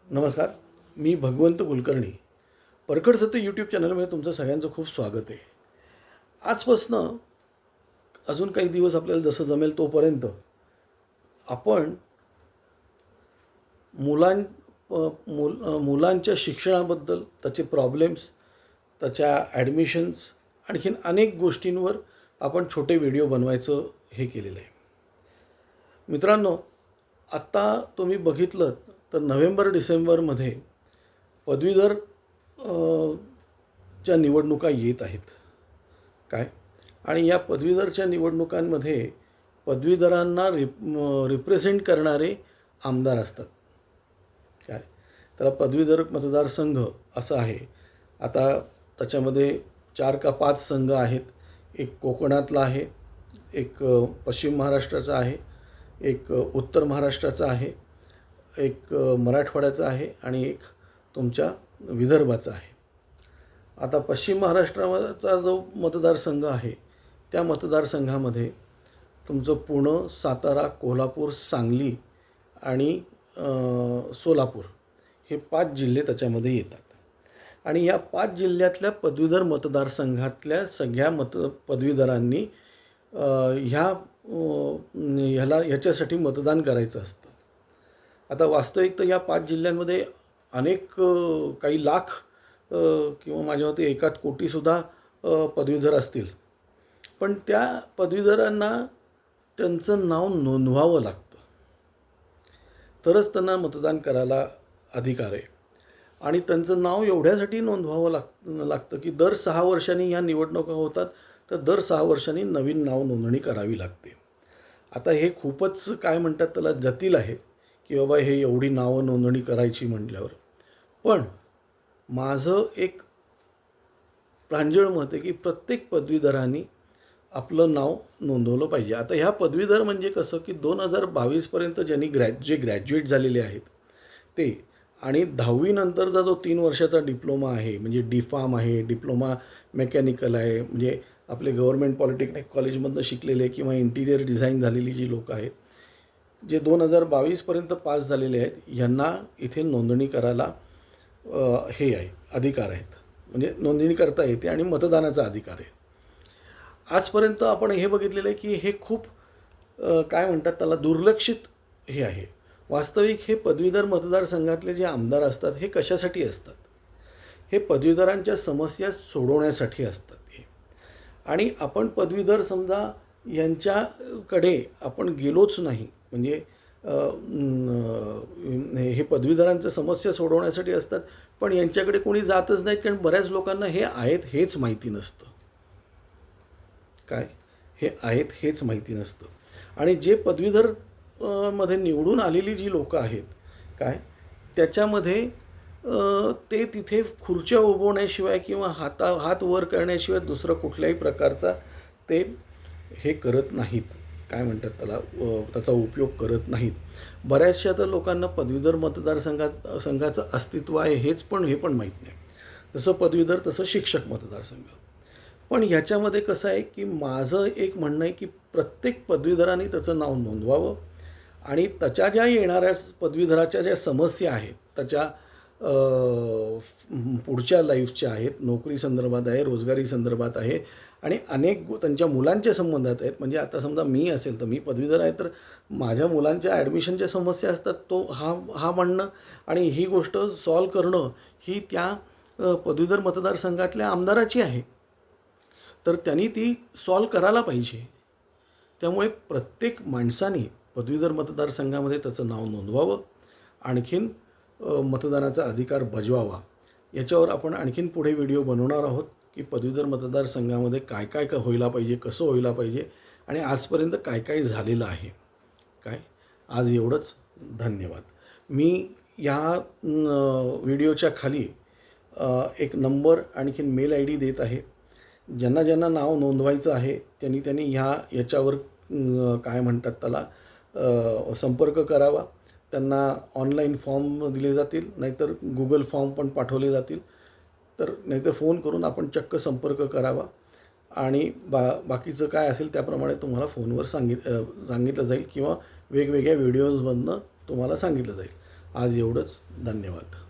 नमस्कार. मी भगवंत कुलकर्णी. परखड सत्य यूट्यूब चॅनलमध्ये तुमचं सगळ्यांचं खूप स्वागत आहे. आजपासनं अजून काही दिवस आपल्याला जसं जमेल तोपर्यंत आपण मुलांच्या शिक्षणाबद्दल, त्याचे प्रॉब्लेम्स, त्याच्या ॲडमिशन्स, आणखीन अनेक गोष्टींवर आपण छोटे व्हिडिओ बनवायचं हे केलेलं आहे. मित्रांनो, आत्ता तुम्ही बघितलं तर नोव्हेंबर-डिसेंबरमध्ये पदवीधर च्या निवडणुका येत आहेत. काय आणि या पदवीधरच्या निवडणुकांमध्ये पदवीधरांना रिप्रेझेंट करणारे आमदार असतात. काय त्याला पदवीधर मतदारसंघ असं आहे. आता त्याच्यामध्ये 4 का 5 संघ आहेत. एक कोकणातला आहे, एक पश्चिम महाराष्ट्राचा आहे, एक उत्तर महाराष्ट्राचा आहे, एक मराठवाड्याचा आहे आणि एक तुमच्या विदर्भाचा आहे. आता पश्चिम महाराष्ट्राचा जो मतदारसंघ आहे त्या मतदारसंघामध्ये तुमचं पुणे, सातारा, कोल्हापूर, सांगली आणि सोलापूर हे 5 जिल्हे त्याच्यामध्ये येतात. आणि या 5 जिल्ह्यातल्या पदवीधर मतदारसंघातल्या सगळ्या पदवीधरांनी ह्याच्यासाठी मतदान करायचं असतं. आता वास्तविक तर या 5 जिल्ह्यांमध्ये अनेक काही लाख किंवा माझ्या मते एकात कोटीसुद्धा पदवीधर असतील. पण त्या पदवीधरांना त्यांचं नाव नोंदवावं लागतं, तरच त्यांना मतदान करायला अधिकार आहे. आणि त्यांचं नाव एवढ्यासाठी नोंदवावं लागतं की दर 6 वर्षांनी ह्या निवडणुका होतात, तर दर 6 वर्षांनी नवीन नाव नोंदणी करावी लागते. आता हे खूपच काय म्हणतात त्याला जटिल आहे की बाबा हे एवढी नावं नोंदणी करायची म्हटल्यावर. पण माझं एक प्रांजळ मत आहे की प्रत्येक पदवीधरांनी आपलं नाव नोंदवलं पाहिजे. आता ह्या पदवीधर म्हणजे कसं की 2022पर्यंत ज्यांनी जे ग्रॅज्युएट झालेले आहेत ते, आणि 10वी नंतरचा जो 3 वर्षाचा डिप्लोमा आहे, म्हणजे डी.फार्म आहे, डिप्लोमा मेकॅनिकल आहे, म्हणजे आपले गव्हर्मेंट पॉलिटेक्निक कॉलेजमधनं शिकलेले किंवा इंटिरियर डिझाईन झालेली जी लोकं आहेत, जे 2022पर्यंत पास झालेले आहेत, यांना इथे नोंदणी करायला हे आहे, अधिकार आहेत. म्हणजे नोंदणी करता येते आणि मतदानाचा अधिकार आहे. आजपर्यंत आपण हे बघितलेलं आहे की हे खूप काय म्हणतात त्याला दुर्लक्षित हे आहे. वास्तविक हे पदवीधर मतदारसंघातले जे आमदार असतात हे कशासाठी असतात? हे पदवीधरांच्या समस्या सोडवण्यासाठी असतात हे. आणि आपण पदवीधर समजा यांच्याकडे आपण गेलोच नाही, म्हणजे हे पदवीधरांच्या समस्या सोडवण्यासाठी असतात, पण यांच्याकडे कोणी जातच नाहीत, कारण बऱ्याच लोकांना हे आहेत हेच माहिती नसतं. काय हे आहेत हेच माहिती नसतं. आणि जे पदवीधर मध्ये निवडून आलेली जी लोकं आहेत काय, त्याच्यामध्ये ते तिथे खुर्च्या उभवण्याशिवाय किंवा हात वर करण्याशिवाय दुसरं कुठल्याही प्रकारचा ते हे करत नाहीत. काय म्हणतात त्याला त्याचा उपयोग करत नाहीत. बऱ्याचशा तर लोकांना पदवीधर संघाचं अस्तित्व आहे हे पण माहीत नाही. जसं पदवीधर तसं शिक्षक मतदारसंघ. पण ह्याच्यामध्ये कसं आहे की माझं एक म्हणणं आहे की प्रत्येक पदवीधरांनी त्याचं नाव नोंदवावं आणि त्याच्या ज्या येणाऱ्या पदवीधराच्या ज्या समस्या आहेत, त्याच्या पुढच्या लाईफच्या आहेत, नोकरी संदर्भात आहे, रोजगारी संदर्भात आहे आणि अनेक त्यांच्या मुलांच्या संबंधात आहेत. म्हणजे आता समजा मी असेल तर मी पदवीधर आहे, तर माझ्या मुलांच्या ॲडमिशनच्या समस्या असतात, तो हा म्हणणं आणि ही गोष्ट सॉल्व करणं ही त्या पदवीधर मतदारसंघातल्या आमदाराची आहे. तर त्यांनी ती सॉल्व करायला पाहिजे. त्यामुळे प्रत्येक माणसाने पदवीधर मतदारसंघामध्ये त्याचं नाव नोंदवावं, आणखीन मतदानाचा अधिकार बजवावा. याच्यावर आपण आणखीन पुढे व्हिडिओ बनवणार आहोत की पदवीधर मतदारसंघामध्ये काय काय व्हायला पाहिजे, कसं व्हायला पाहिजे आणि आजपर्यंत काय काय झालेलं आहे. काय आज एवढंच. धन्यवाद. मी या व्हिडिओच्या खाली एक नंबर आणखीन मेल ID देत आहे. ज्यांना नाव नोंदवायचं आहे त्यांनी याच्यावर काय म्हणतात त्याला संपर्क करावा. त्यांना ऑनलाईन फॉर्म दिले जातील, नाहीतर Google फॉर्म पण पाठवले जातील, नाहीतर फोन करून आपण चक्क संपर्क करावा आणि बाकीचं काय असेल त्याप्रमाणे तुम्हाला फोनवर सांगितलं जाईल किंवा वेगवेगळ्या व्हिडिओजमधनं तुम्हाला सांगितलं जाईल. आज एवढंच. धन्यवाद.